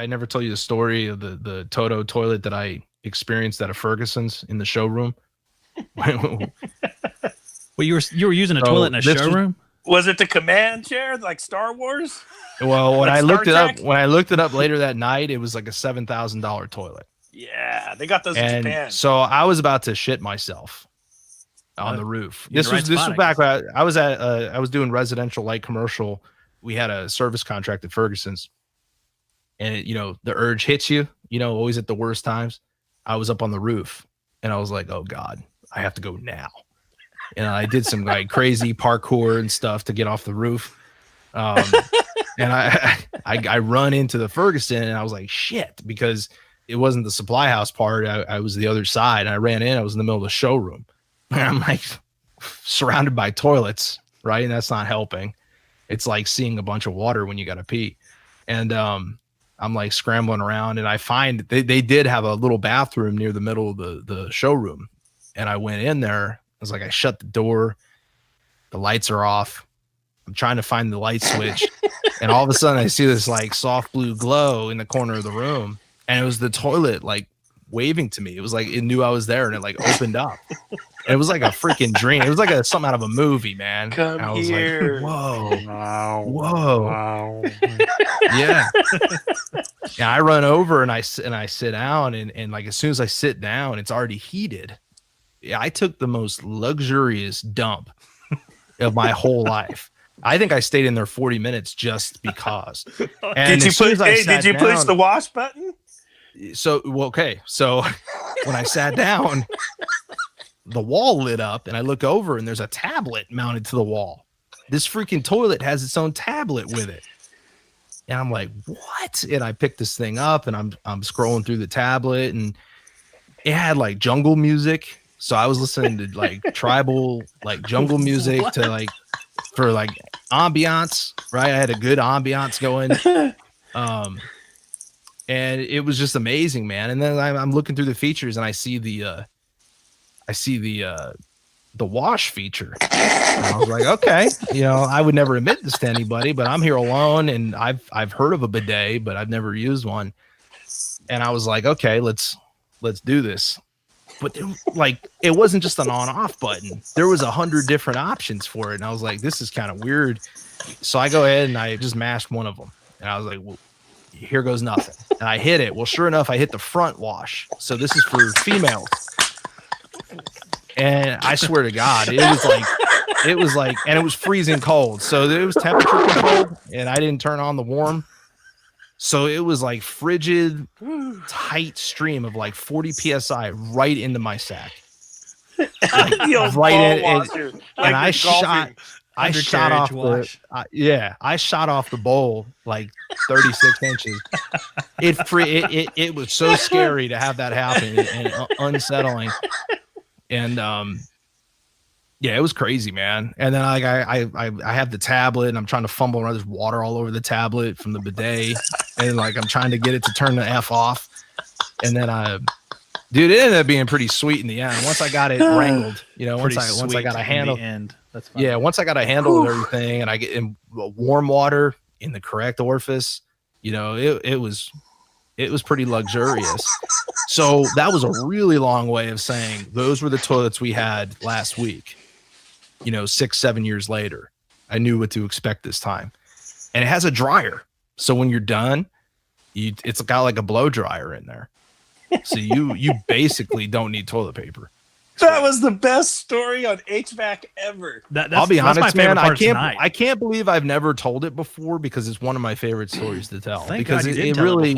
I never told you the story of the Toto toilet that I experienced at a Ferguson's in the showroom. Well, you were using a toilet in a showroom? Was it the command chair like Star Wars? Well, when Like I looked Star it up, when I looked it up later that night, it was like a $7,000 toilet. Yeah, they got those in Japan. So I was about to shit myself on the roof. This was back when I was doing residential light commercial. We had a service contract at Ferguson's, and the urge hits you, always at the worst times. I was up on the roof and I was like, oh God, I have to go now. And I did some like crazy parkour and stuff to get off the roof. And I run into the Ferguson and I was like, shit, because it wasn't the supply house part. I was the other side. And I ran in, I was in the middle of the showroom. And I'm like surrounded by toilets, right? And that's not helping. It's like seeing a bunch of water when you got to pee. And I'm like scrambling around, and I find they did have a little bathroom near the middle of the showroom. And I went in there. I was like, I shut the door. The lights are off. I'm trying to find the light switch. And all of a sudden I see this like soft blue glow in the corner of the room. And it was the toilet like waving to me. It was like it knew I was there, and it like opened up. It was like a freaking dream. It was like something out of a movie, man. Come I was here. like, whoa. Wow. Yeah. Yeah. I run over and I sit down, and like as soon as I sit down, it's already heated. Yeah, I took the most luxurious dump of my whole life. I think I stayed in there 40 minutes just because. And did you push the wash button? So when I sat down, the wall lit up, and I look over, and there's a tablet mounted to the wall. This freaking toilet has its own tablet with it. And I'm like, what? And I picked this thing up, and I'm scrolling through the tablet, and it had like jungle music. So I was listening to like tribal, like jungle music to like, for like ambiance, right? I had a good ambiance going. And it was just amazing, man. And then I'm looking through the features, and I see the wash feature. And I was like, okay, I would never admit this to anybody, but I'm here alone, and I've heard of a bidet, but I've never used one. And I was like, okay, let's do this. But it wasn't just an on-off button. There was 100 different options for it, and I was like, this is kind of weird. So I go ahead and I just mashed one of them, and I was like, well, here goes nothing. And I hit it. Well, sure enough, I hit the front wash. So this is for females. And I swear to God, it was like, and it was freezing cold. So it was temperature controlled, and I didn't turn on the warm. So it was like frigid, tight stream of like 40 PSI right into my sack. Like, right in, and I shot off I shot off the bowl like 36 inches. It was so scary to have that happen, and unsettling. And yeah, it was crazy, man. And then like I have the tablet, and I'm trying to fumble around. There's water all over the tablet from the bidet, and like I'm trying to get it to turn the F off. And then dude, it ended up being pretty sweet in the end. Once I got it wrangled, once I got a handle. That's funny. Yeah, once I got a handle of everything, and I get in warm water in the correct orifice, it was pretty luxurious. So that was a really long way of saying those were the toilets we had last week. 6-7 years later, I knew what to expect this time. And it has a dryer. So when you're done, it's got like a blow dryer in there. So you basically don't need toilet paper. That was the best story on HVAC ever. I'll be honest, man. I can't believe I've never told it before, because it's one of my favorite stories to tell. Because it really,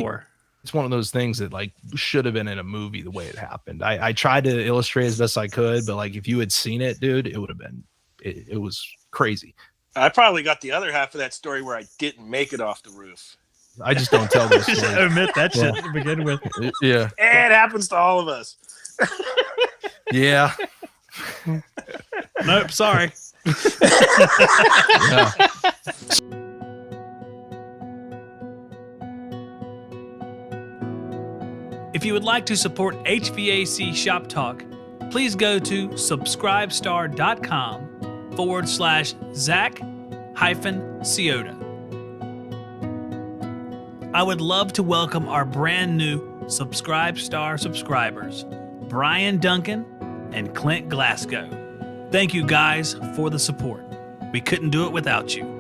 it's one of those things that like should have been in a movie the way it happened. I tried to illustrate as best I could, but like if you had seen it, dude, it would have been. It was crazy. I probably got the other half of that story where I didn't make it off the roof. I just don't tell this story. Admit that shit to begin with. Yeah. It happens to all of us. Yeah. Nope, sorry. Yeah. If you would like to support HVAC Shop Talk, please go to subscribestar.com/Zach-Ciota. I would love to welcome our brand new Subscribe Star subscribers, Brian Duncan and Clint Glasgow. Thank you guys for the support. We couldn't do it without you.